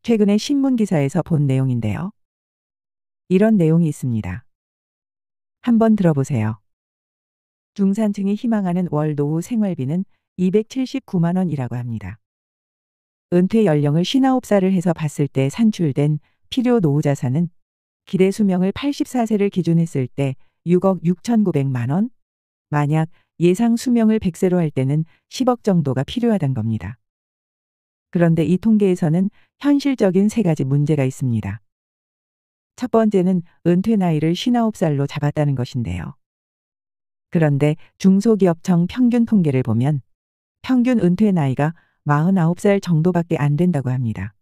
최근에 신문 기사에서 본 내용인데요. 이런 내용이 있습니다. 한번 들어보세요. 중산층이 희망하는 월 노후 생활비는 279만 원이라고 합니다. 은퇴 연령을 59살을 해서 봤을 때 산출된 필요 노후 자산은 기대 수명을 84세를 기준했을 때 6억 6,900만 원, 만약 예상 수명을 100세로 할 때는 10억 정도가 필요하단 겁니다. 그런데 이 통계에서는 현실적인 세 가지 문제가 있습니다. 첫 번째는 은퇴 나이를 59살로 잡았다는 것인데요. 그런데 중소기업청 평균 통계를 보면 평균 은퇴 나이가 49살 정도밖에 안 된다고 합니다.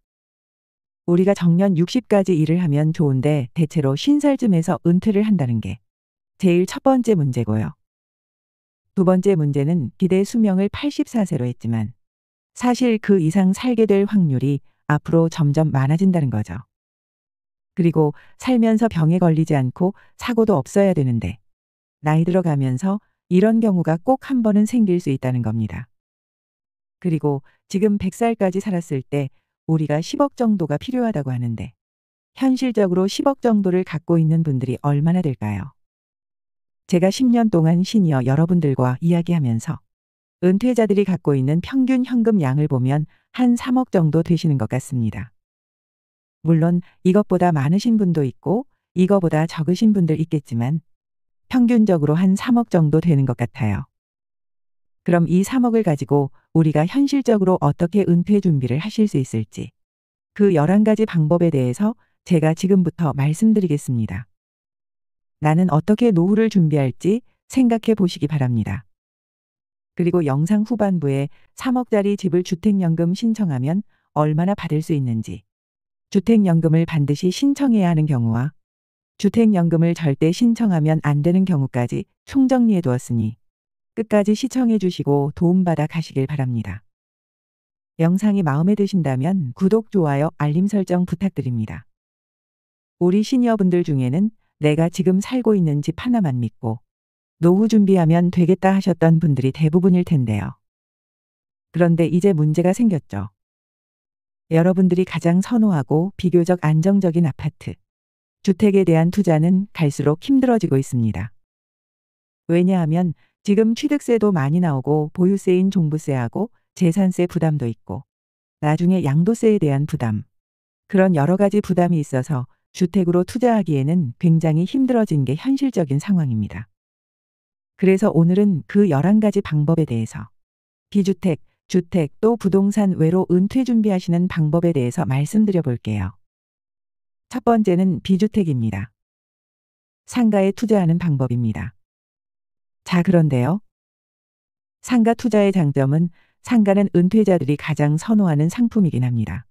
우리가 정년 60까지 일을 하면 좋은데 대체로 50살쯤에서 은퇴를 한다는 게 제일 첫 번째 문제고요. 두 번째 문제는 기대 수명을 84세로 했지만 사실 그 이상 살게 될 확률이 앞으로 점점 많아진다는 거죠. 그리고 살면서 병에 걸리지 않고 사고도 없어야 되는데 나이 들어가면서 이런 경우가 꼭 한 번은 생길 수 있다는 겁니다. 그리고 지금 100살까지 살았을 때 우리가 10억 정도가 필요하다고 하는데 현실적으로 10억 정도를 갖고 있는 분들이 얼마나 될까요? 제가 10년 동안 시니어 여러분들과 이야기하면서 은퇴자들이 갖고 있는 평균 현금 양을 보면 한 3억 정도 되시는 것 같습니다. 물론 이것보다 많으신 분도 있고 이거보다 적으신 분들 있겠지만 평균적으로 한 3억 정도 되는 것 같아요. 그럼 이 3억을 가지고 우리가 현실적으로 어떻게 은퇴 준비를 하실 수 있을지 그 11가지 방법에 대해서 제가 지금부터 말씀드리겠습니다. 나는 어떻게 노후를 준비할지 생각해 보시기 바랍니다. 그리고 영상 후반부에 3억짜리 집을 주택연금 신청하면 얼마나 받을 수 있는지, 주택연금을 반드시 신청해야 하는 경우와 주택연금을 절대 신청하면 안 되는 경우까지 총정리해 두었으니 끝까지 시청해 주시고 도움받아 가시길 바랍니다. 영상이 마음에 드신다면 구독, 좋아요, 알림 설정 부탁드립니다. 우리 시니어분들 중에는 내가 지금 살고 있는 집 하나만 믿고 노후 준비하면 되겠다 하셨던 분들이 대부분일 텐데요. 그런데 이제 문제가 생겼죠. 여러분들이 가장 선호하고 비교적 안정적인 아파트, 주택에 대한 투자는 갈수록 힘들어지고 있습니다. 왜냐하면 지금 취득세도 많이 나오고 보유세인 종부세하고 재산세 부담도 있고 나중에 양도세에 대한 부담, 그런 여러 가지 부담이 있어서 주택으로 투자하기에는 굉장히 힘들어진 게 현실적인 상황입니다. 그래서 오늘은 그 11가지 방법에 대해서 비주택, 주택 또 부동산 외로 은퇴 준비하시는 방법에 대해서 말씀드려 볼게요. 첫 번째는 비주택입니다. 상가에 투자하는 방법입니다. 자, 그런데요. 상가 투자의 장점은 상가는 은퇴자들이 가장 선호하는 상품이긴 합니다.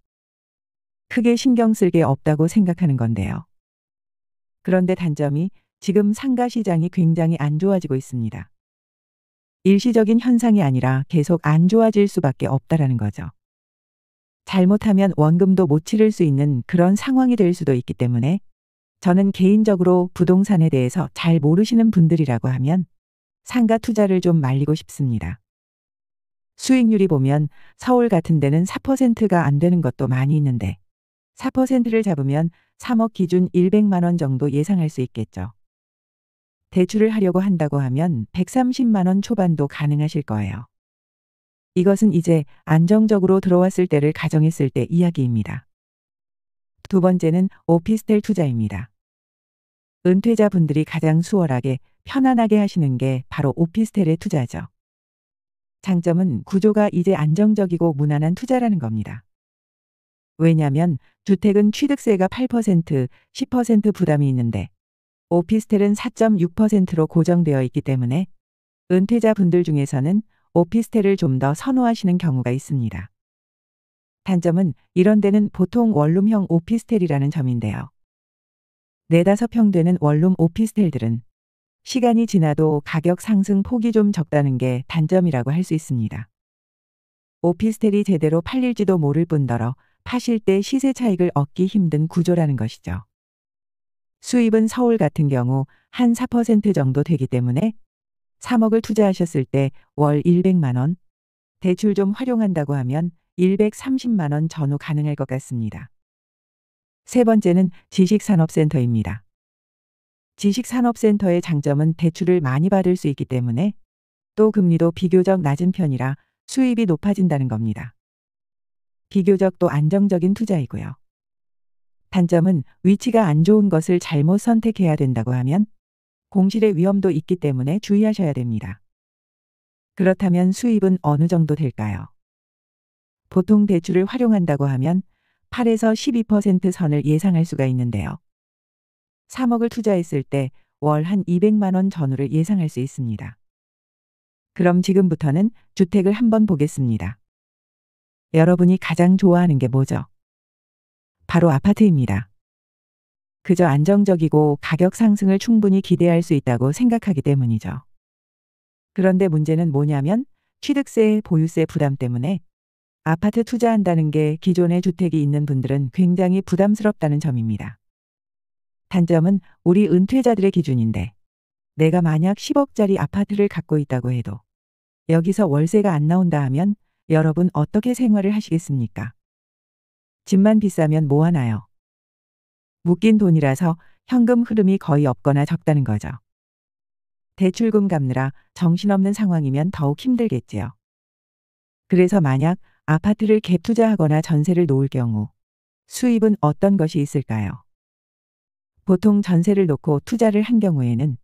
크게 신경 쓸 게 없다고 생각하는 건데요. 그런데 단점이 지금 상가 시장이 굉장히 안 좋아지고 있습니다. 일시적인 현상이 아니라 계속 안 좋아질 수밖에 없다라는 거죠. 잘못하면 원금도 못 치를 수 있는 그런 상황이 될 수도 있기 때문에 저는 개인적으로 부동산에 대해서 잘 모르시는 분들이라고 하면 상가 투자를 좀 말리고 싶습니다. 수익률이 보면 서울 같은 데는 4%가 안 되는 것도 많이 있는데 4%를 잡으면 3억 기준 100만 원 정도 예상할 수 있겠죠. 대출을 하려고 한다고 하면 130만 원 초반도 가능하실 거예요. 이것은 이제 안정적으로 들어왔을 때를 가정했을 때 이야기입니다. 두 번째는 오피스텔 투자입니다. 은퇴자분들이 가장 수월하게 편안하게 하시는 게 바로 오피스텔의 투자죠. 장점은 구조가 이제 안정적이고 무난한 투자라는 겁니다. 왜냐하면 주택은 취득세가 8%, 10% 부담이 있는데 오피스텔은 4.6%로 고정되어 있기 때문에 은퇴자분들 중에서는 오피스텔을 좀 더 선호하시는 경우가 있습니다. 단점은 이런 데는 보통 원룸형 오피스텔이라는 점인데요. 4~5평 되는 원룸 오피스텔들은 시간이 지나도 가격 상승 폭이 좀 적다는 게 단점이라고 할 수 있습니다. 오피스텔이 제대로 팔릴지도 모를 뿐더러 파실 때 시세 차익을 얻기 힘든 구조라는 것이죠. 수입은 서울 같은 경우 한 4% 정도 되기 때문에 3억을 투자하셨을 때 월 100만 원, 대출 좀 활용한다고 하면 130만 원 전후 가능할 것 같습니다. 세 번째는 지식산업센터입니다. 지식산업센터의 장점은 대출을 많이 받을 수 있기 때문에 또 금리도 비교적 낮은 편이라 수입이 높아진다는 겁니다. 비교적 또 안정적인 투자이고요. 단점은 위치가 안 좋은 것을 잘못 선택해야 된다고 하면 공실의 위험도 있기 때문에 주의하셔야 됩니다. 그렇다면 수입은 어느 정도 될까요? 보통 대출을 활용한다고 하면 8에서 12% 선을 예상할 수가 있는데요. 3억을 투자했을 때 월 한 200만 원 전후를 예상할 수 있습니다. 그럼 지금부터는 주택을 한번 보겠습니다. 여러분이 가장 좋아하는 게 뭐죠? 바로 아파트입니다. 그저 안정적이고 가격 상승을 충분히 기대할 수 있다고 생각하기 때문이죠. 그런데 문제는 뭐냐면 취득세, 보유세 부담 때문에 아파트 투자한다는 게 기존에 주택이 있는 분들은 굉장히 부담스럽다는 점입니다. 단점은 우리 은퇴자들의 기준인데 내가 만약 10억짜리 아파트를 갖고 있다고 해도 여기서 월세가 안 나온다 하면 여러분 어떻게 생활을 하시겠습니까? 집만 비싸면 뭐 하나요? 묶인 돈이라서 현금 흐름이 거의 없거나 적다는 거죠. 대출금 갚느라 정신없는 상황이면 더욱 힘들겠지요. 그래서 만약 아파트를 갭 투자하거나 전세를 놓을 경우 수입은 어떤 것이 있을까요? 보통 전세를 놓고 투자를 한 경우에는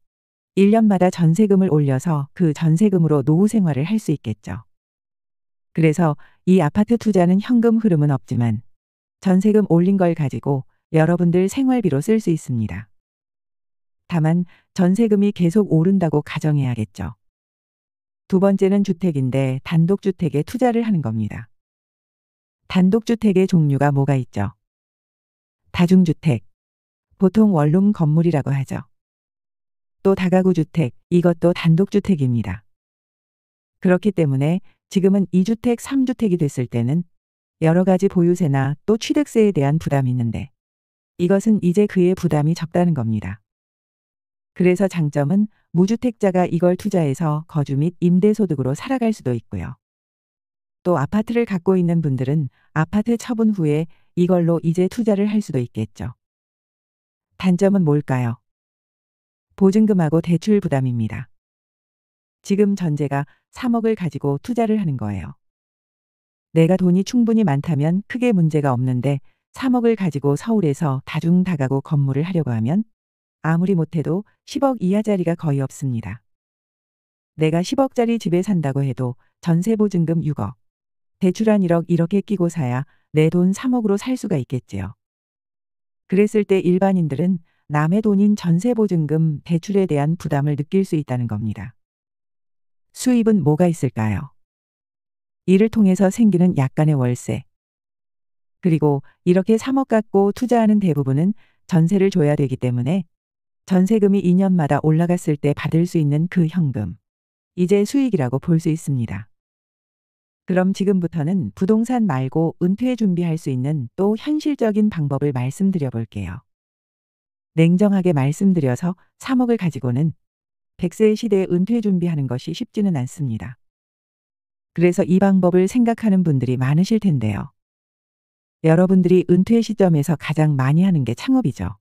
1년마다 전세금을 올려서 그 전세금으로 노후 생활을 할 수 있겠죠. 그래서 이 아파트 투자는 현금 흐름은 없지만 전세금 올린 걸 가지고 여러분들 생활비로 쓸 수 있습니다. 다만 전세금이 계속 오른다고 가정해야겠죠. 두 번째는 주택인데 단독주택에 투자를 하는 겁니다. 단독주택의 종류가 뭐가 있죠? 다중주택, 보통 원룸 건물이라고 하죠. 또 다가구 주택, 이것도 단독주택입니다. 그렇기 때문에 지금은 2주택, 3주택이 됐을 때는 여러 가지 보유세나 또 취득세에 대한 부담이 있는데 이것은 이제 그의 부담이 적다는 겁니다. 그래서 장점은 무주택자가 이걸 투자해서 거주 및 임대소득으로 살아갈 수도 있고요. 또 아파트를 갖고 있는 분들은 아파트 처분 후에 이걸로 이제 투자를 할 수도 있겠죠. 단점은 뭘까요? 보증금하고 대출 부담입니다. 지금 전제가 3억을 가지고 투자를 하는 거예요. 내가 돈이 충분히 많다면 크게 문제가 없는데 3억을 가지고 서울에서 다중다가구 건물을 하려고 하면 아무리 못해도 10억 이하짜리가 거의 없습니다. 내가 10억짜리 집에 산다고 해도 전세 보증금 6억, 대출 한 1억 이렇게 끼고 사야 내 돈 3억으로 살 수가 있겠지요. 그랬을 때 일반인들은 남의 돈인 전세 보증금, 대출에 대한 부담을 느낄 수 있다는 겁니다. 수입은 뭐가 있을까요? 이를 통해서 생기는 약간의 월세. 그리고 이렇게 3억 갖고 투자하는 대부분은 전세를 줘야 되기 때문에 전세금이 2년마다 올라갔을 때 받을 수 있는 그 현금. 이제 수익이라고 볼 수 있습니다. 그럼 지금부터는 부동산 말고 은퇴 준비할 수 있는 또 현실적인 방법을 말씀드려 볼게요. 냉정하게 말씀드려서 3억을 가지고는 100세 시대에 은퇴 준비하는 것이 쉽지는 않습니다. 그래서 이 방법을 생각하는 분들이 많으실 텐데요. 여러분들이 은퇴 시점에서 가장 많이 하는 게 창업이죠.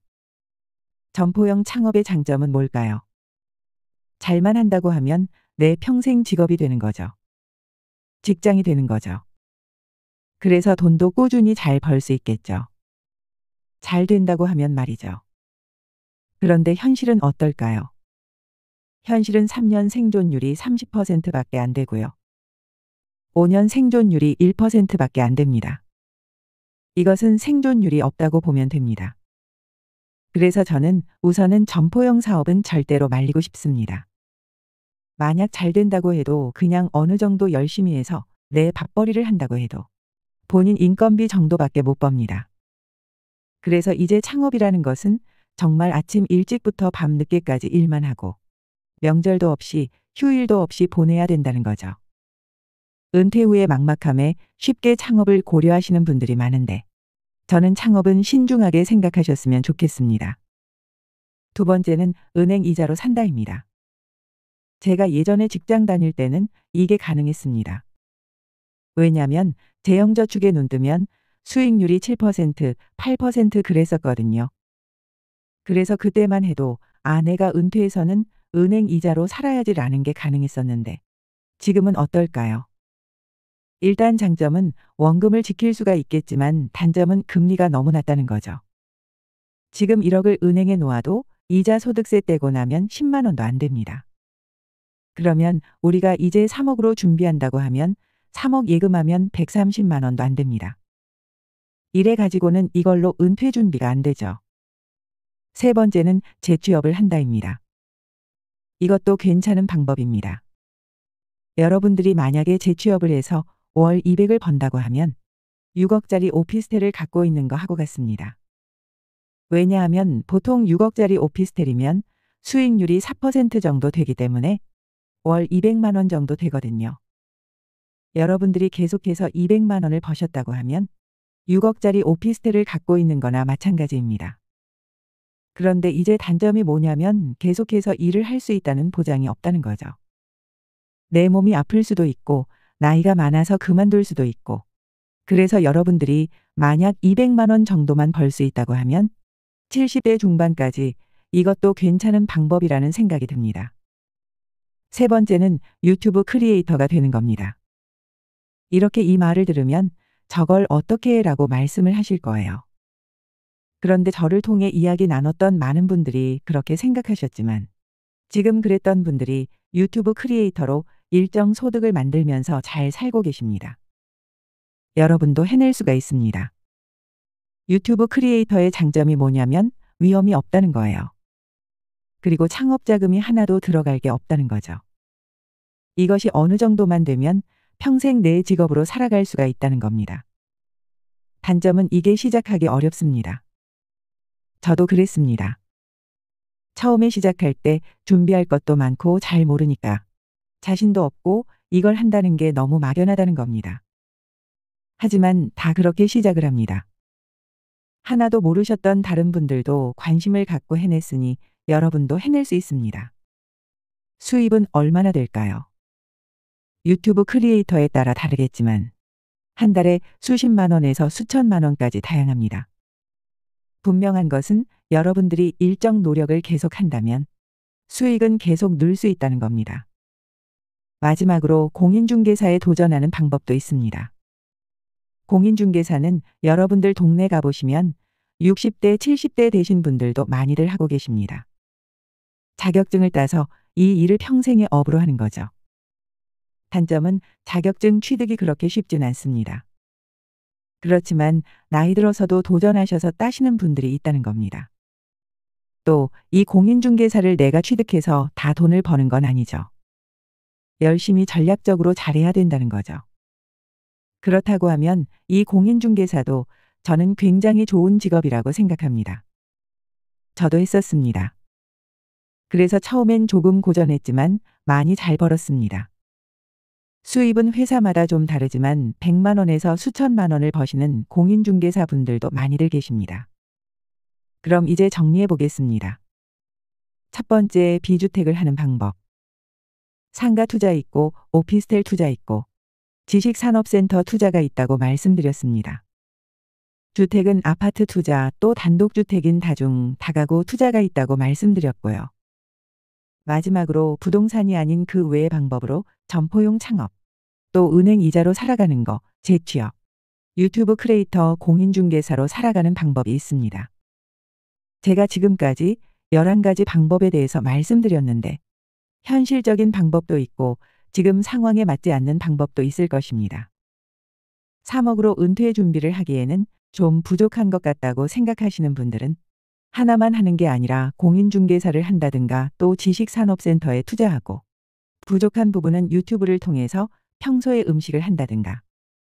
점포형 창업의 장점은 뭘까요? 잘만 한다고 하면 내 평생 직업이 되는 거죠. 직장이 되는 거죠. 그래서 돈도 꾸준히 잘 벌 수 있겠죠. 잘 된다고 하면 말이죠. 그런데 현실은 어떨까요? 현실은 3년 생존율이 30%밖에 안 되고요. 5년 생존율이 1%밖에 안 됩니다. 이것은 생존율이 없다고 보면 됩니다. 그래서 저는 우선은 점포형 사업은 절대로 말리고 싶습니다. 만약 잘 된다고 해도 그냥 어느 정도 열심히 해서 내 밥벌이를 한다고 해도 본인 인건비 정도밖에 못 법니다. 그래서 이제 창업이라는 것은 정말 아침 일찍부터 밤 늦게까지 일만 하고 명절도 없이 휴일도 없이 보내야 된다는 거죠. 은퇴 후의 막막함에 쉽게 창업을 고려하시는 분들이 많은데 저는 창업은 신중하게 생각하셨으면 좋겠습니다. 두 번째는 은행 이자로 산다입니다. 제가 예전에 직장 다닐 때는 이게 가능했습니다. 왜냐하면 재형저축에 눈 뜨면 수익률이 7%, 8% 그랬었거든요. 그래서 그때만 해도 내가 은퇴해서는 은행 이자로 살아야지라는 게 가능했었는데 지금은 어떨까요? 일단 장점은 원금을 지킬 수가 있겠지만 단점은 금리가 너무 낮다는 거죠. 지금 1억을 은행에 놓아도 이자 소득세 떼고 나면 10만 원도 안 됩니다. 그러면 우리가 이제 3억으로 준비한다고 하면 3억 예금하면 130만 원도 안 됩니다. 이래 가지고는 이걸로 은퇴 준비가 안 되죠. 세 번째는 재취업을 한다입니다. 이것도 괜찮은 방법입니다. 여러분들이 만약에 재취업을 해서 월 200을 번다고 하면 6억짜리 오피스텔을 갖고 있는 거 하고 같습니다. 왜냐하면 보통 6억짜리 오피스텔이면 수익률이 4% 정도 되기 때문에 월 200만 원 정도 되거든요. 여러분들이 계속해서 200만 원을 버셨다고 하면 6억짜리 오피스텔을 갖고 있는 거나 마찬가지입니다. 그런데 이제 단점이 뭐냐면 계속해서 일을 할 수 있다는 보장이 없다는 거죠. 내 몸이 아플 수도 있고 나이가 많아서 그만둘 수도 있고 그래서 여러분들이 만약 200만 원 정도만 벌 수 있다고 하면 70대 중반까지 이것도 괜찮은 방법이라는 생각이 듭니다. 세 번째는 유튜브 크리에이터가 되는 겁니다. 이렇게 이 말을 들으면 저걸 어떻게 해라고 말씀을 하실 거예요. 그런데 저를 통해 이야기 나눴던 많은 분들이 그렇게 생각하셨지만 지금 그랬던 분들이 유튜브 크리에이터로 일정 소득을 만들면서 잘 살고 계십니다. 여러분도 해낼 수가 있습니다. 유튜브 크리에이터의 장점이 뭐냐면 위험이 없다는 거예요. 그리고 창업 자금이 하나도 들어갈 게 없다는 거죠. 이것이 어느 정도만 되면 평생 내 직업으로 살아갈 수가 있다는 겁니다. 단점은 이게 시작하기 어렵습니다. 저도 그랬습니다. 처음에 시작할 때 준비할 것도 많고 잘 모르니까 자신도 없고 이걸 한다는 게 너무 막연하다는 겁니다. 하지만 다 그렇게 시작을 합니다. 하나도 모르셨던 다른 분들도 관심을 갖고 해냈으니 여러분도 해낼 수 있습니다. 수입은 얼마나 될까요? 유튜브 크리에이터에 따라 다르겠지만 한 달에 수십만 원에서 수천만 원까지 다양합니다. 분명한 것은 여러분들이 일정 노력을 계속한다면 수익은 계속 늘 수 있다는 겁니다. 마지막으로 공인중개사에 도전하는 방법도 있습니다. 공인중개사는 여러분들 동네 가보시면 60대, 70대 되신 분들도 많이들 하고 계십니다. 자격증을 따서 이 일을 평생의 업으로 하는 거죠. 단점은 자격증 취득이 그렇게 쉽진 않습니다. 그렇지만 나이 들어서도 도전하셔서 따시는 분들이 있다는 겁니다. 또 이 공인중개사를 내가 취득해서 다 돈을 버는 건 아니죠. 열심히 전략적으로 잘해야 된다는 거죠. 그렇다고 하면 이 공인중개사도 저는 굉장히 좋은 직업이라고 생각합니다. 저도 했었습니다. 그래서 처음엔 조금 고전했지만 많이 잘 벌었습니다. 수입은 회사마다 좀 다르지만 100만 원에서 수천만 원을 버시는 공인중개사 분들도 많이들 계십니다. 그럼 이제 정리해 보겠습니다. 첫 번째, 비주택을 하는 방법. 상가 투자 있고 오피스텔 투자 있고 지식산업센터 투자가 있다고 말씀드렸습니다. 주택은 아파트 투자 또 단독주택인 다중, 다가구 투자가 있다고 말씀드렸고요. 마지막으로 부동산이 아닌 그 외의 방법으로 점포용 창업, 또 은행 이자로 살아가는 거, 재취업, 유튜브 크리에이터 공인중개사로 살아가는 방법이 있습니다. 제가 지금까지 11가지 방법에 대해서 말씀드렸는데 현실적인 방법도 있고 지금 상황에 맞지 않는 방법도 있을 것입니다. 3억으로 은퇴 준비를 하기에는 좀 부족한 것 같다고 생각하시는 분들은 하나만 하는 게 아니라 공인중개사를 한다든가 또 지식산업센터에 투자하고 부족한 부분은 유튜브를 통해서 평소에 음식을 한다든가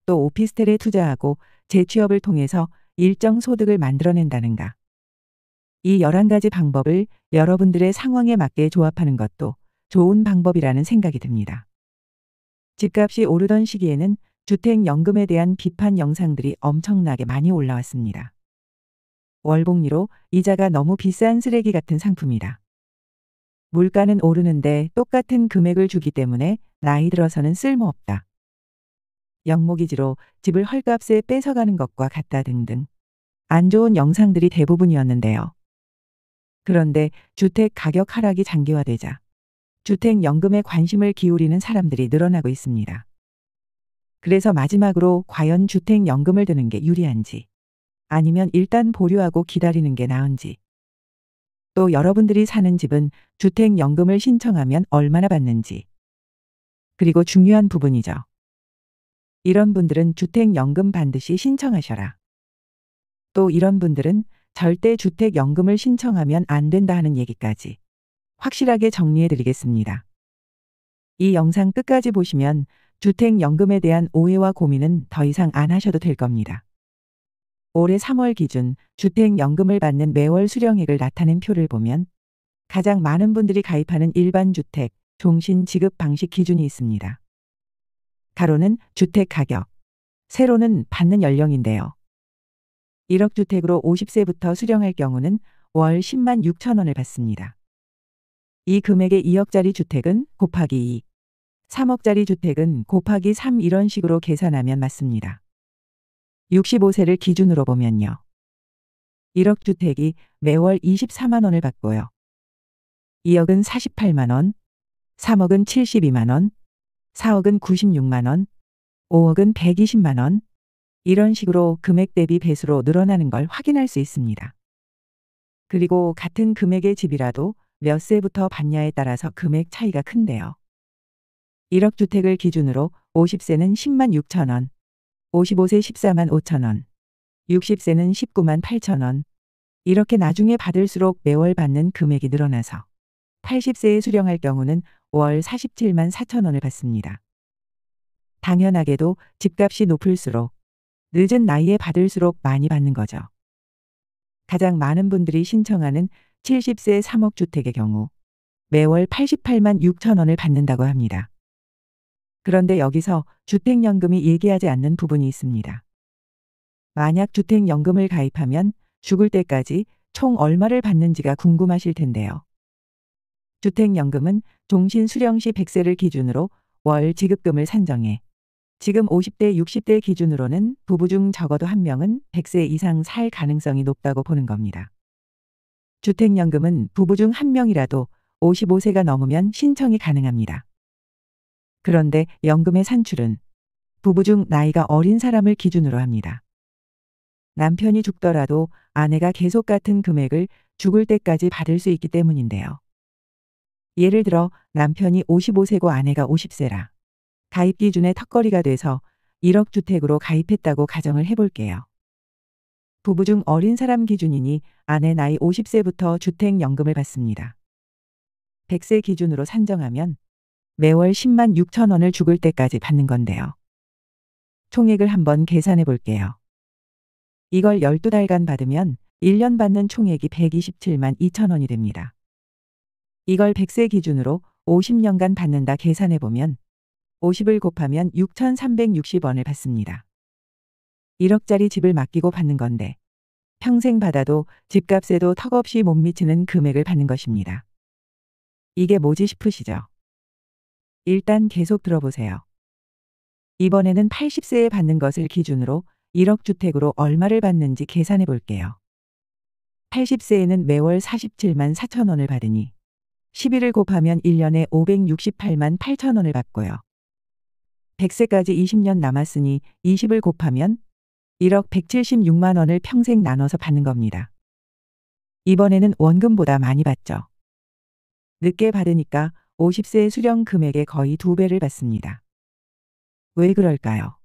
또 오피스텔에 투자하고 재취업을 통해서 일정 소득을 만들어낸다든가 이 11가지 방법을 여러분들의 상황에 맞게 조합하는 것도 좋은 방법이라는 생각이 듭니다. 집값이 오르던 시기에는 주택연금에 대한 비판 영상들이 엄청나게 많이 올라왔습니다. 월복리로 이자가 너무 비싼 쓰레기 같은 상품이다. 물가는 오르는데 똑같은 금액을 주기 때문에 나이 들어서는 쓸모없다. 영모기지로 집을 헐값에 뺏어가는 것과 같다 등등 안 좋은 영상들이 대부분이었는데요. 그런데 주택 가격 하락이 장기화되자 주택연금에 관심을 기울이는 사람들이 늘어나고 있습니다. 그래서 마지막으로 과연 주택연금을 드는 게 유리한지 아니면 일단 보류하고 기다리는 게 나은지 또 여러분들이 사는 집은 주택연금을 신청하면 얼마나 받는지 그리고 중요한 부분이죠. 이런 분들은 주택연금 반드시 신청하셔라. 또 이런 분들은 절대 주택연금을 신청하면 안 된다 하는 얘기까지 확실하게 정리해 드리겠습니다. 이 영상 끝까지 보시면 주택연금에 대한 오해와 고민은 더 이상 안 하셔도 될 겁니다. 올해 3월 기준 주택연금을 받는 매월 수령액을 나타낸 표를 보면 가장 많은 분들이 가입하는 일반주택, 종신 지급 방식 기준이 있습니다. 가로는 주택 가격, 세로는 받는 연령인데요. 1억 주택으로 50세부터 수령할 경우는 월 10만 6천 원을 받습니다. 이 금액의 2억짜리 주택은 곱하기 2, 3억짜리 주택은 곱하기 3 이런 식으로 계산하면 맞습니다. 65세를 기준으로 보면요. 1억 주택이 매월 24만 원을 받고요. 2억은 48만 원, 3억은 72만 원, 4억은 96만 원, 5억은 120만 원, 이런 식으로 금액 대비 배수로 늘어나는 걸 확인할 수 있습니다. 그리고 같은 금액의 집이라도 몇 세부터 받냐에 따라서 금액 차이가 큰데요. 1억 주택을 기준으로 50세는 10만 6천 원, 55세 14만 5천 원, 60세는 19만 8천 원, 이렇게 나중에 받을수록 매월 받는 금액이 늘어나서 80세에 수령할 경우는 월 47만 4천 원을 받습니다. 당연하게도 집값이 높을수록 늦은 나이에 받을수록 많이 받는 거죠. 가장 많은 분들이 신청하는 70세 3억 주택의 경우 매월 88만 6천 원을 받는다고 합니다. 그런데 여기서 주택연금이 얘기하지 않는 부분이 있습니다. 만약 주택연금을 가입하면 죽을 때까지 총 얼마를 받는지가 궁금하실 텐데요. 주택연금은 종신 수령 시 100세를 기준으로 월 지급금을 산정해 지금 50대, 60대 기준으로는 부부 중 적어도 한 명은 100세 이상 살 가능성이 높다고 보는 겁니다. 주택연금은 부부 중 한 명이라도 55세가 넘으면 신청이 가능합니다. 그런데 연금의 산출은 부부 중 나이가 어린 사람을 기준으로 합니다. 남편이 죽더라도 아내가 계속 같은 금액을 죽을 때까지 받을 수 있기 때문인데요. 예를 들어 남편이 55세고 아내가 50세라 가입 기준에 턱걸이가 돼서 1억 주택으로 가입했다고 가정을 해볼게요. 부부 중 어린 사람 기준이니 아내 나이 50세부터 주택연금을 받습니다. 100세 기준으로 산정하면 매월 10만 6천 원을 죽을 때까지 받는 건데요. 총액을 한번 계산해 볼게요. 이걸 12달간 받으면 1년 받는 총액이 127만 2천 원이 됩니다. 이걸 100세 기준으로 50년간 받는다 계산해 보면 50을 곱하면 6,360원을 받습니다. 1억짜리 집을 맡기고 받는 건데 평생 받아도 집값에도 턱없이 못 미치는 금액을 받는 것입니다. 이게 뭐지 싶으시죠? 일단 계속 들어보세요. 이번에는 80세에 받는 것을 기준으로 1억 주택으로 얼마를 받는지 계산해 볼게요. 80세에는 매월 47만 4천 원을 받으니 11을 곱하면 1년에 568만 8천 원을 받고요. 100세까지 20년 남았으니 20을 곱하면 1억 176만 원을 평생 나눠서 받는 겁니다. 이번에는 원금보다 많이 받죠. 늦게 받으니까 50세 수령 금액의 거의 2배를 받습니다. 왜 그럴까요?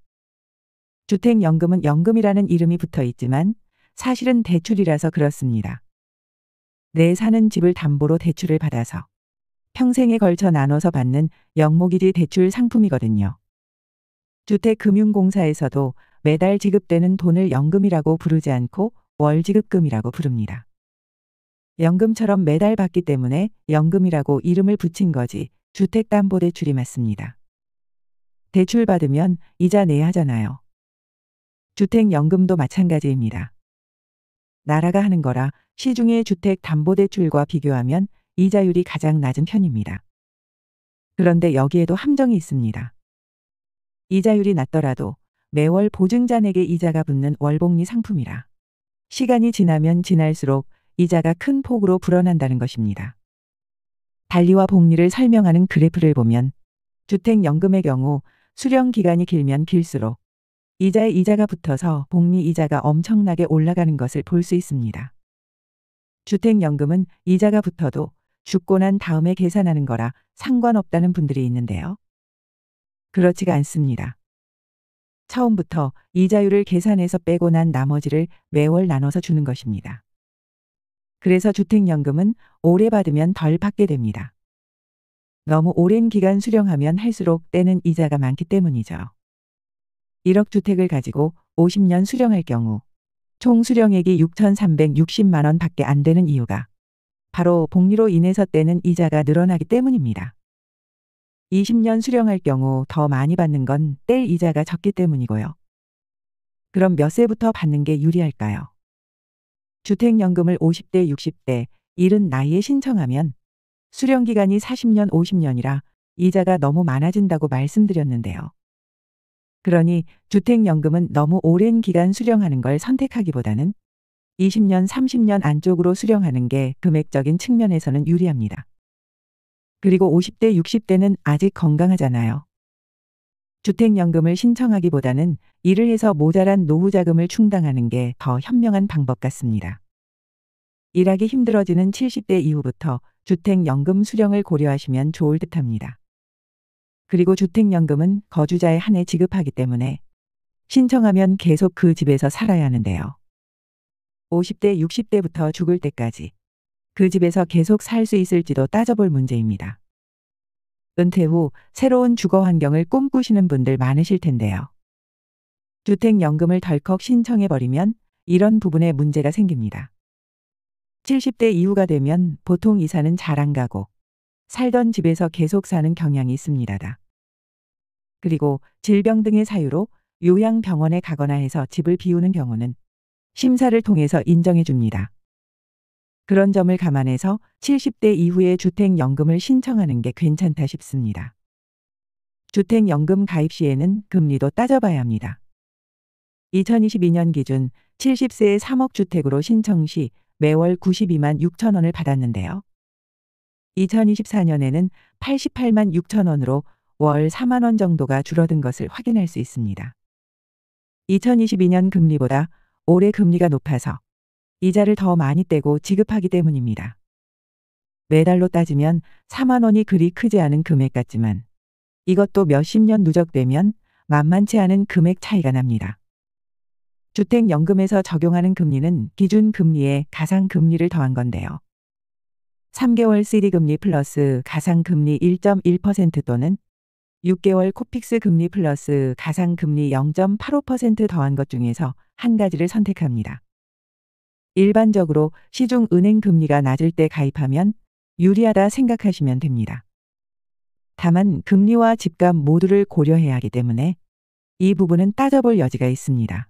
주택연금은 연금이라는 이름이 붙어 있지만 사실은 대출이라서 그렇습니다. 내 사는 집을 담보로 대출을 받아서 평생에 걸쳐 나눠서 받는 영모기지 대출 상품이거든요. 주택금융공사에서도 매달 지급되는 돈을 연금이라고 부르지 않고 월지급금이라고 부릅니다. 연금처럼 매달 받기 때문에 연금이라고 이름을 붙인 거지 주택담보대출이 맞습니다. 대출 받으면 이자 내야 하잖아요. 주택연금도 마찬가지입니다. 나라가 하는 거라 시중의 주택담보대출과 비교하면 이자율이 가장 낮은 편입니다. 그런데 여기에도 함정이 있습니다. 이자율이 낮더라도 매월 보증자에게 이자가 붙는 월복리 상품이라 시간이 지나면 지날수록 이자가 큰 폭으로 불어난다는 것입니다. 달리와 복리를 설명하는 그래프를 보면 주택연금의 경우 수령 기간이 길면 길수록 이자에 이자가 붙어서 복리 이자가 엄청나게 올라가는 것을 볼 수 있습니다. 주택연금은 이자가 붙어도 죽고 난 다음에 계산하는 거라 상관없다는 분들이 있는데요. 그렇지가 않습니다. 처음부터 이자율을 계산해서 빼고 난 나머지를 매월 나눠서 주는 것입니다. 그래서 주택연금은 오래 받으면 덜 받게 됩니다. 너무 오랜 기간 수령하면 할수록 떼는 이자가 많기 때문이죠. 1억 주택을 가지고 50년 수령할 경우 총 수령액이 6,360만 원 밖에 안 되는 이유가 바로 복리로 인해서 떼는 이자가 늘어나기 때문입니다. 20년 수령할 경우 더 많이 받는 건 뗄 이자가 적기 때문이고요. 그럼 몇 세부터 받는 게 유리할까요? 주택연금을 50대, 60대, 이른 나이에 신청하면 수령기간이 40년, 50년이라 이자가 너무 많아진다고 말씀드렸는데요. 그러니 주택연금은 너무 오랜 기간 수령하는 걸 선택하기보다는 20년, 30년 안쪽으로 수령하는 게 금액적인 측면에서는 유리합니다. 그리고 50대, 60대는 아직 건강하잖아요. 주택연금을 신청하기보다는 일을 해서 모자란 노후자금을 충당하는 게 더 현명한 방법 같습니다. 일하기 힘들어지는 70대 이후부터 주택연금 수령을 고려하시면 좋을 듯합니다. 그리고 주택연금은 거주자에 한해 지급하기 때문에 신청하면 계속 그 집에서 살아야 하는데요. 50대, 60대부터 죽을 때까지 그 집에서 계속 살 수 있을지도 따져볼 문제입니다. 은퇴 후 새로운 주거 환경을 꿈꾸시는 분들 많으실 텐데요. 주택연금을 덜컥 신청해버리면 이런 부분에 문제가 생깁니다. 70대 이후가 되면 보통 이사는 잘 안 가고 살던 집에서 계속 사는 경향이 있습니다. 그리고 질병 등의 사유로 요양병원에 가거나 해서 집을 비우는 경우는 심사를 통해서 인정해 줍니다. 그런 점을 감안해서 70대 이후에 주택연금을 신청하는 게 괜찮다 싶습니다. 주택연금 가입 시에는 금리도 따져봐야 합니다. 2022년 기준 70세의 3억 주택으로 신청 시 매월 92만 6천 원을 받았는데요. 2024년에는 88만 6천 원으로 월 4만 원 정도가 줄어든 것을 확인할 수 있습니다. 2022년 금리보다 올해 금리가 높아서 이자를 더 많이 떼고 지급하기 때문입니다. 매달로 따지면 4만 원이 그리 크지 않은 금액 같지만 이것도 몇십 년 누적되면 만만치 않은 금액 차이가 납니다. 주택연금에서 적용하는 금리는 기준금리에 가상금리를 더한 건데요. 3개월 CD금리 플러스 가상금리 1.1% 또는 6개월 코픽스 금리 플러스 가상금리 0.85% 더한 것 중에서 한 가지를 선택합니다. 일반적으로 시중 은행 금리가 낮을 때 가입하면 유리하다 생각하시면 됩니다. 다만 금리와 집값 모두를 고려해야 하기 때문에 이 부분은 따져볼 여지가 있습니다.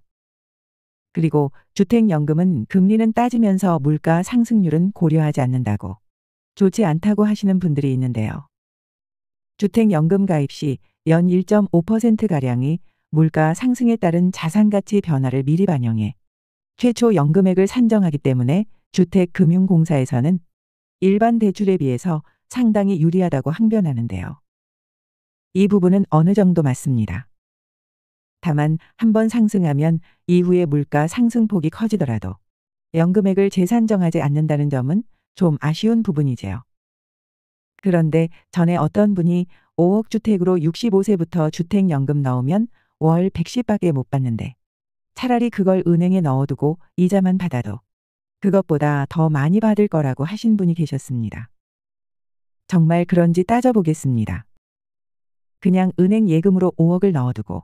그리고 주택연금은 금리는 따지면서 물가 상승률은 고려하지 않는다고 좋지 않다고 하시는 분들이 있는데요. 주택연금 가입 시 연 1.5%가량이 물가 상승에 따른 자산가치 변화를 미리 반영해 최초 연금액을 산정하기 때문에 주택금융공사에서는 일반 대출에 비해서 상당히 유리하다고 항변하는데요. 이 부분은 어느 정도 맞습니다. 다만 한번 상승하면 이후에 물가 상승폭이 커지더라도 연금액을 재산정하지 않는다는 점은 좀 아쉬운 부분이지요. 그런데 전에 어떤 분이 5억 주택으로 65세부터 주택연금 넣으면 월 110밖에 못 받는데 차라리 그걸 은행에 넣어두고 이자만 받아도 그것보다 더 많이 받을 거라고 하신 분이 계셨습니다. 정말 그런지 따져보겠습니다. 그냥 은행 예금으로 5억을 넣어두고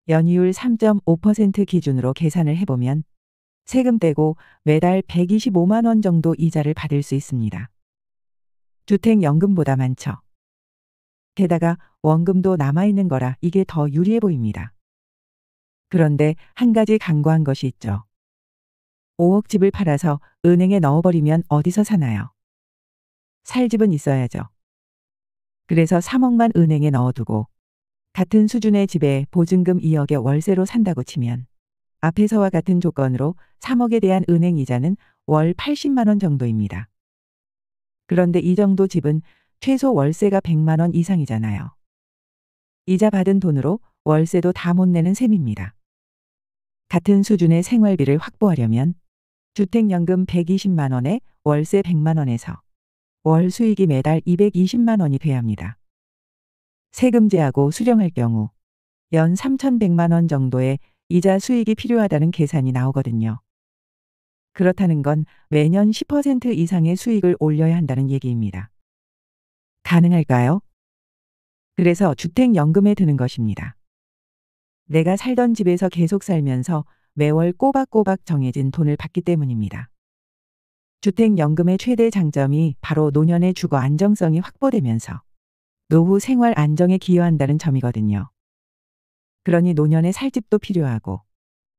연이율 3.5% 기준으로 계산을 해보면 세금 떼고 매달 125만 원 정도 이자를 받을 수 있습니다. 주택연금보다 많죠. 게다가 원금도 남아있는 거라 이게 더 유리해 보입니다. 그런데 한 가지 간과한 것이 있죠. 5억 집을 팔아서 은행에 넣어버리면 어디서 사나요? 살 집은 있어야죠. 그래서 3억만 은행에 넣어두고 같은 수준의 집에 보증금 2억에 월세로 산다고 치면 앞에서와 같은 조건으로 3억에 대한 은행 이자는 월 80만 원 정도입니다. 그런데 이 정도 집은 최소 월세가 100만 원 이상이잖아요. 이자 받은 돈으로 월세도 다 못 내는 셈입니다. 같은 수준의 생활비를 확보하려면 주택연금 120만 원에 월세 100만 원에서 월 수익이 매달 220만 원이 돼야 합니다. 세금제하고 수령할 경우 연 3,100만 원 정도의 이자 수익이 필요하다는 계산이 나오거든요. 그렇다는 건 매년 10% 이상의 수익을 올려야 한다는 얘기입니다. 가능할까요? 그래서 주택연금에 드는 것입니다. 내가 살던 집에서 계속 살면서 매월 꼬박꼬박 정해진 돈을 받기 때문입니다. 주택연금의 최대 장점이 바로 노년의 주거 안정성이 확보되면서 노후 생활 안정에 기여한다는 점이거든요. 그러니 노년에 살 집도 필요하고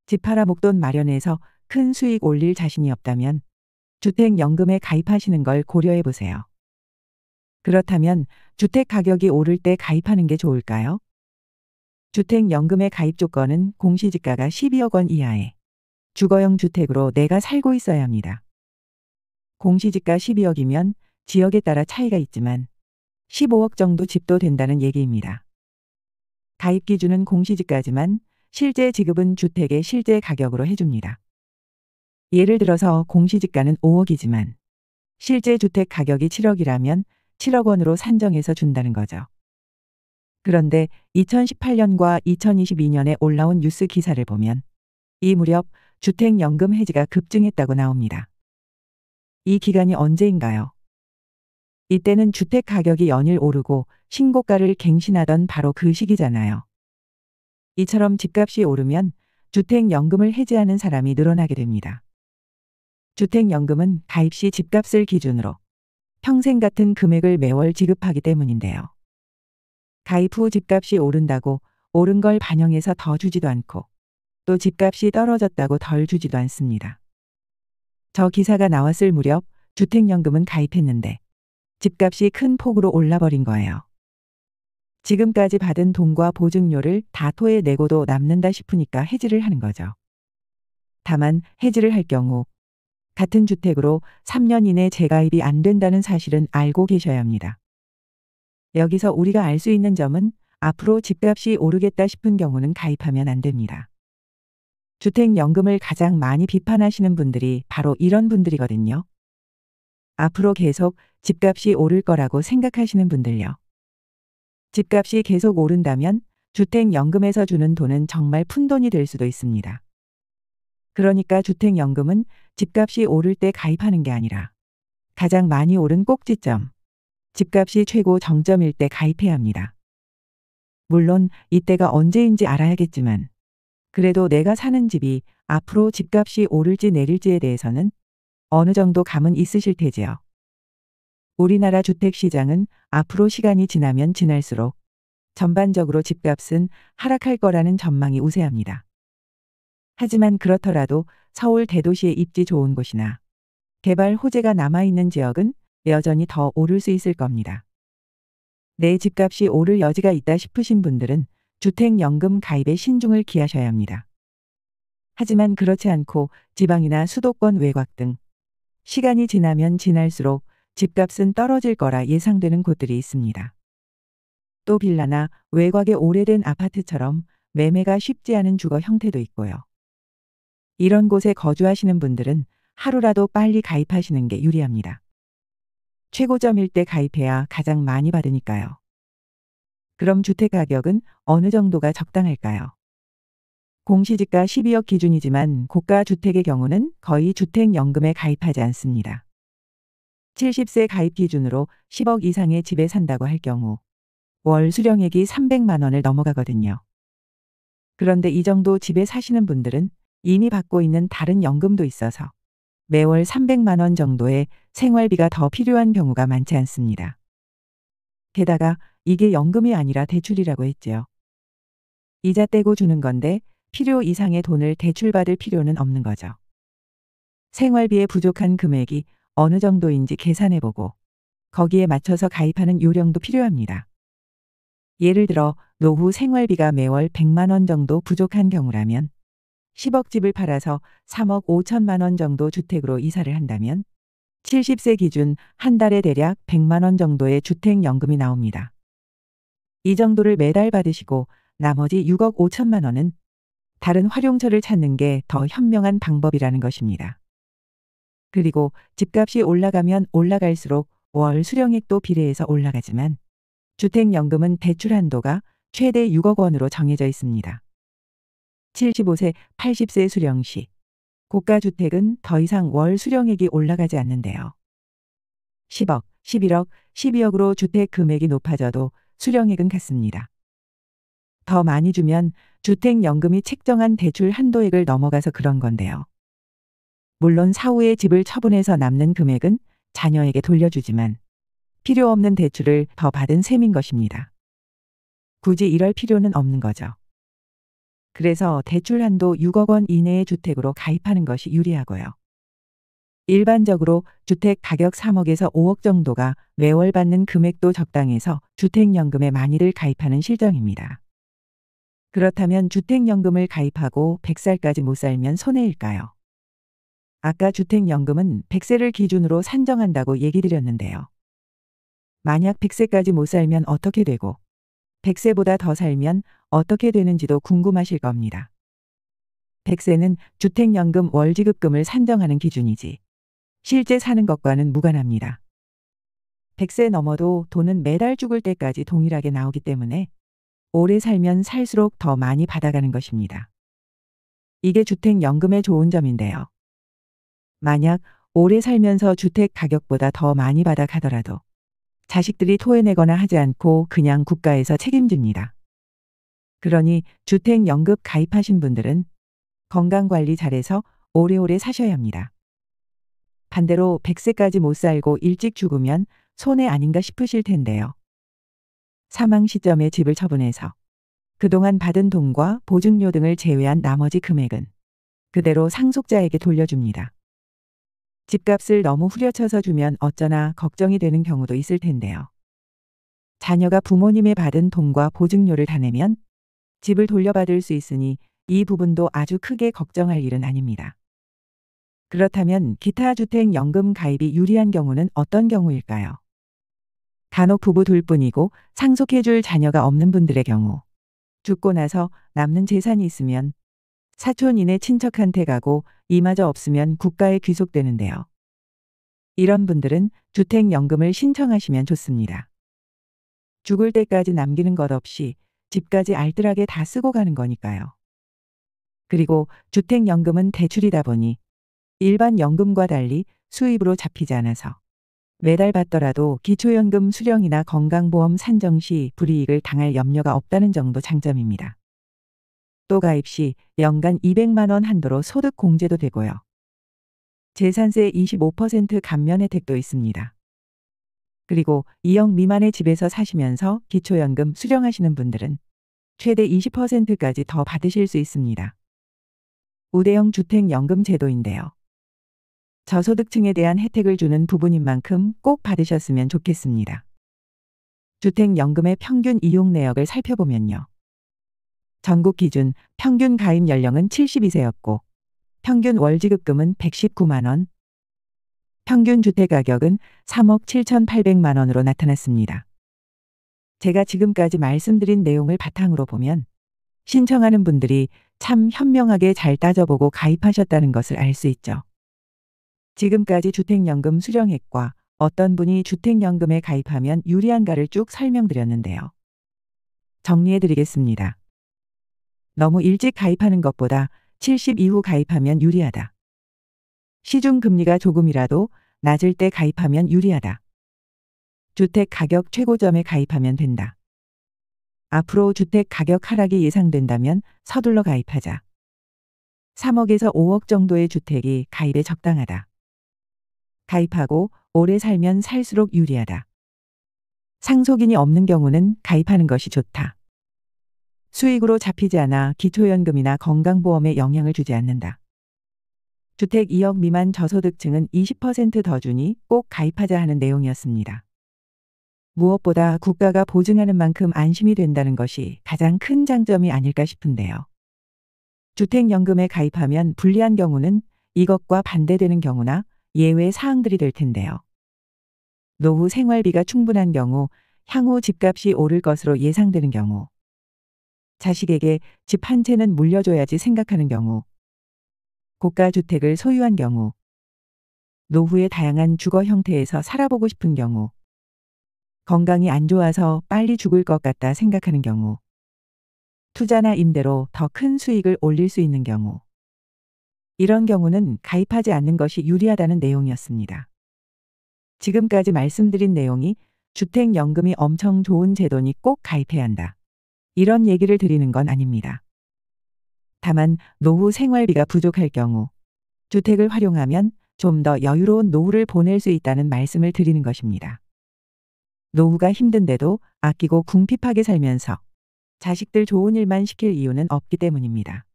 집 팔아 목돈 마련해서 큰 수익 올릴 자신이 없다면 주택연금에 가입하시는 걸 고려해 보세요. 그렇다면 주택 가격이 오를 때 가입하는 게 좋을까요? 주택연금의 가입 조건은 공시지가가 12억 원 이하의 주거용 주택으로 내가 살고 있어야 합니다. 공시지가 12억이면 지역에 따라 차이가 있지만 15억 정도 집도 된다는 얘기입니다. 가입 기준은 공시지가지만 실제 지급은 주택의 실제 가격으로 해줍니다. 예를 들어서 공시지가는 5억이지만 실제 주택 가격이 7억이라면 7억 원으로 산정해서 준다는 거죠. 그런데 2018년과 2022년에 올라온 뉴스 기사를 보면 이 무렵 주택연금 해지가 급증했다고 나옵니다. 이 기간이 언제인가요? 이때는 주택 가격이 연일 오르고 신고가를 갱신하던 바로 그 시기잖아요. 이처럼 집값이 오르면 주택연금을 해지하는 사람이 늘어나게 됩니다. 주택연금은 가입 시 집값을 기준으로 평생 같은 금액을 매월 지급하기 때문인데요. 가입 후 집값이 오른다고 오른 걸 반영해서 더 주지도 않고 또 집값이 떨어졌다고 덜 주지도 않습니다. 저 기사가 나왔을 무렵 주택연금은 가입했는데 집값이 큰 폭으로 올라버린 거예요. 지금까지 받은 돈과 보증료를 다 토해내고도 남는다 싶으니까 해지를 하는 거죠. 다만 해지를 할 경우 같은 주택으로 3년 이내 재가입이 안 된다는 사실은 알고 계셔야 합니다. 여기서 우리가 알 수 있는 점은 앞으로 집값이 오르겠다 싶은 경우는 가입하면 안 됩니다. 주택연금을 가장 많이 비판하시는 분들이 바로 이런 분들이거든요. 앞으로 계속 집값이 오를 거라고 생각하시는 분들요. 집값이 계속 오른다면 주택연금에서 주는 돈은 정말 푼돈이 될 수도 있습니다. 그러니까 주택연금은 집값이 오를 때 가입하는 게 아니라 가장 많이 오른 꼭지점, 집값이 최고 정점일 때 가입해야 합니다. 물론 이때가 언제인지 알아야겠지만 그래도 내가 사는 집이 앞으로 집값이 오를지 내릴지에 대해서는 어느 정도 감은 있으실 테지요. 우리나라 주택시장은 앞으로 시간이 지나면 지날수록 전반적으로 집값은 하락할 거라는 전망이 우세합니다. 하지만 그렇더라도 서울 대도시의 입지 좋은 곳이나 개발 호재가 남아있는 지역은 여전히 더 오를 수 있을 겁니다. 내 집값이 오를 여지가 있다 싶으신 분들은 주택연금 가입에 신중을 기하셔야 합니다. 하지만 그렇지 않고 지방이나 수도권 외곽 등 시간이 지나면 지날수록 집값은 떨어질 거라 예상되는 곳들이 있습니다. 또 빌라나 외곽의 오래된 아파트처럼 매매가 쉽지 않은 주거 형태도 있고요. 이런 곳에 거주하시는 분들은 하루라도 빨리 가입하시는 게 유리합니다. 최고점일 때 가입해야 가장 많이 받으니까요. 그럼 주택 가격은 어느 정도가 적당할까요? 공시지가 12억 기준이지만 고가 주택의 경우는 거의 주택연금에 가입하지 않습니다. 70세 가입 기준으로 10억 이상의 집에 산다고 할 경우 월 수령액이 300만 원을 넘어가거든요. 그런데 이 정도 집에 사시는 분들은 이미 받고 있는 다른 연금도 있어서 매월 300만 원 정도의 생활비가 더 필요한 경우가 많지 않습니다. 게다가 이게 연금이 아니라 대출이라고 했지요. 이자 떼고 주는 건데 필요 이상의 돈을 대출받을 필요는 없는 거죠. 생활비에 부족한 금액이 어느 정도인지 계산해보고 거기에 맞춰서 가입하는 요령도 필요합니다. 예를 들어 노후 생활비가 매월 100만 원 정도 부족한 경우라면 10억 집을 팔아서 3억 5천만 원 정도 주택으로 이사를 한다면 70세 기준 한 달에 대략 100만 원 정도의 주택연금이 나옵니다. 이 정도를 매달 받으시고 나머지 6억 5천만 원은 다른 활용처를 찾는 게 더 현명한 방법이라는 것입니다. 그리고 집값이 올라가면 올라갈수록 월 수령액도 비례해서 올라가지만 주택연금은 대출 한도가 최대 6억 원으로 정해져 있습니다. 75세, 80세 수령 시 고가주택은 더 이상 월 수령액이 올라가지 않는데요. 10억, 11억, 12억으로 주택 금액이 높아져도 수령액은 같습니다. 더 많이 주면 주택연금이 책정한 대출 한도액을 넘어가서 그런 건데요. 물론 사후에 집을 처분해서 남는 금액은 자녀에게 돌려주지만 필요 없는 대출을 더 받은 셈인 것입니다. 굳이 이럴 필요는 없는 거죠. 그래서 대출 한도 6억 원 이내의 주택으로 가입하는 것이 유리하고요. 일반적으로 주택 가격 3억에서 5억 정도가 매월 받는 금액도 적당해서 주택연금에 많이들 가입하는 실정입니다. 그렇다면 주택연금을 가입하고 100살까지 못 살면 손해일까요? 아까 주택연금은 100세를 기준으로 산정한다고 얘기 드렸는데요. 만약 100세까지 못 살면 어떻게 되고 100세보다 더 살면 어떻게 되는지도 궁금하실 겁니다. 100세는 주택연금 월지급금을 산정하는 기준이지 실제 사는 것과는 무관합니다. 100세 넘어도 돈은 매달 죽을 때까지 동일하게 나오기 때문에 오래 살면 살수록 더 많이 받아가는 것입니다. 이게 주택연금의 좋은 점인데요. 만약 오래 살면서 주택 가격보다 더 많이 받아가더라도 자식들이 토해내거나 하지 않고 그냥 국가에서 책임집니다. 그러니 주택연금 가입하신 분들은 건강관리 잘해서 오래오래 사셔야 합니다. 반대로 100세까지 못 살고 일찍 죽으면 손해 아닌가 싶으실 텐데요. 사망 시점에 집을 처분해서 그동안 받은 돈과 보증료 등을 제외한 나머지 금액은 그대로 상속자에게 돌려줍니다. 집값을 너무 후려쳐서 주면 어쩌나 걱정이 되는 경우도 있을 텐데요. 자녀가 부모님의 받은 돈과 보증료를 다 내면 집을 돌려받을 수 있으니 이 부분도 아주 크게 걱정할 일은 아닙니다. 그렇다면 기타 주택연금 가입이 유리한 경우는 어떤 경우일까요? 간혹 부부 둘뿐이고 상속해줄 자녀가 없는 분들의 경우 죽고 나서 남는 재산이 있으면 사촌이네 친척한테 가고 이마저 없으면 국가에 귀속되는데요. 이런 분들은 주택연금을 신청하시면 좋습니다. 죽을 때까지 남기는 것 없이 집까지 알뜰하게 다 쓰고 가는 거니까요. 그리고 주택연금은 대출이다 보니 일반 연금과 달리 수입으로 잡히지 않아서 매달 받더라도 기초연금 수령이나 건강보험 산정 시 불이익을 당할 염려가 없다는 정도 장점입니다. 또 가입 시 연간 200만 원 한도로 소득 공제도 되고요. 재산세 25% 감면 혜택도 있습니다. 그리고 2억 미만의 집에서 사시면서 기초연금 수령하시는 분들은 최대 20%까지 더 받으실 수 있습니다. 우대형 주택연금 제도인데요. 저소득층에 대한 혜택을 주는 부분인 만큼 꼭 받으셨으면 좋겠습니다. 주택연금의 평균 이용 내역을 살펴보면요. 전국 기준 평균 가입 연령은 72세였고 평균 월지급금은 119만 원, 평균 주택가격은 3억 7,800만 원으로 나타났습니다. 제가 지금까지 말씀드린 내용을 바탕으로 보면 신청하는 분들이 참 현명하게 잘 따져보고 가입하셨다는 것을 알 수 있죠. 지금까지 주택연금 수령액과 어떤 분이 주택연금에 가입하면 유리한가를 쭉 설명드렸는데요. 정리해드리겠습니다. 너무 일찍 가입하는 것보다 70 이후 가입하면 유리하다. 시중금리가 조금이라도 낮을 때 가입하면 유리하다. 주택 가격 최고점에 가입하면 된다. 앞으로 주택 가격 하락이 예상된다면 서둘러 가입하자. 3억에서 5억 정도의 주택이 가입에 적당하다. 가입하고 오래 살면 살수록 유리하다. 상속인이 없는 경우는 가입하는 것이 좋다. 수익으로 잡히지 않아 기초연금이나 건강보험에 영향을 주지 않는다. 주택 2억 미만 저소득층은 20% 더 주니 꼭 가입하자 하는 내용이었습니다. 무엇보다 국가가 보증하는 만큼 안심이 된다는 것이 가장 큰 장점이 아닐까 싶은데요. 주택연금에 가입하면 불리한 경우는 이것과 반대되는 경우나 예외 사항들이 될 텐데요. 노후 생활비가 충분한 경우, 향후 집값이 오를 것으로 예상되는 경우, 자식에게 집 한 채는 물려줘야지 생각하는 경우, 고가 주택을 소유한 경우, 노후의 다양한 주거 형태에서 살아보고 싶은 경우, 건강이 안 좋아서 빨리 죽을 것 같다 생각하는 경우, 투자나 임대로 더 큰 수익을 올릴 수 있는 경우, 이런 경우는 가입하지 않는 것이 유리하다는 내용이었습니다. 지금까지 말씀드린 내용이 주택연금이 엄청 좋은 제도니 꼭 가입해야 한다, 이런 얘기를 드리는 건 아닙니다. 다만 노후 생활비가 부족할 경우 주택을 활용하면 좀 더 여유로운 노후를 보낼 수 있다는 말씀을 드리는 것입니다. 노후가 힘든데도 아끼고 궁핍하게 살면서 자식들 좋은 일만 시킬 이유는 없기 때문입니다.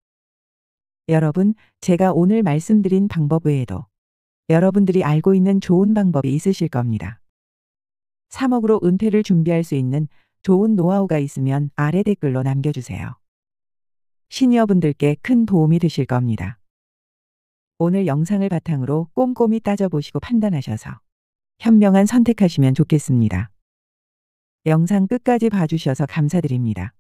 여러분, 제가 오늘 말씀드린 방법 외에도 여러분들이 알고 있는 좋은 방법이 있으실 겁니다. 3억으로 은퇴를 준비할 수 있는 좋은 노하우가 있으면 아래 댓글로 남겨주세요. 시니어분들께 큰 도움이 되실 겁니다. 오늘 영상을 바탕으로 꼼꼼히 따져보시고 판단하셔서 현명한 선택하시면 좋겠습니다. 영상 끝까지 봐주셔서 감사드립니다.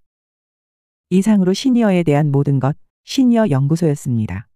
이상으로 시니어에 대한 모든 것 시니어 연구소였습니다.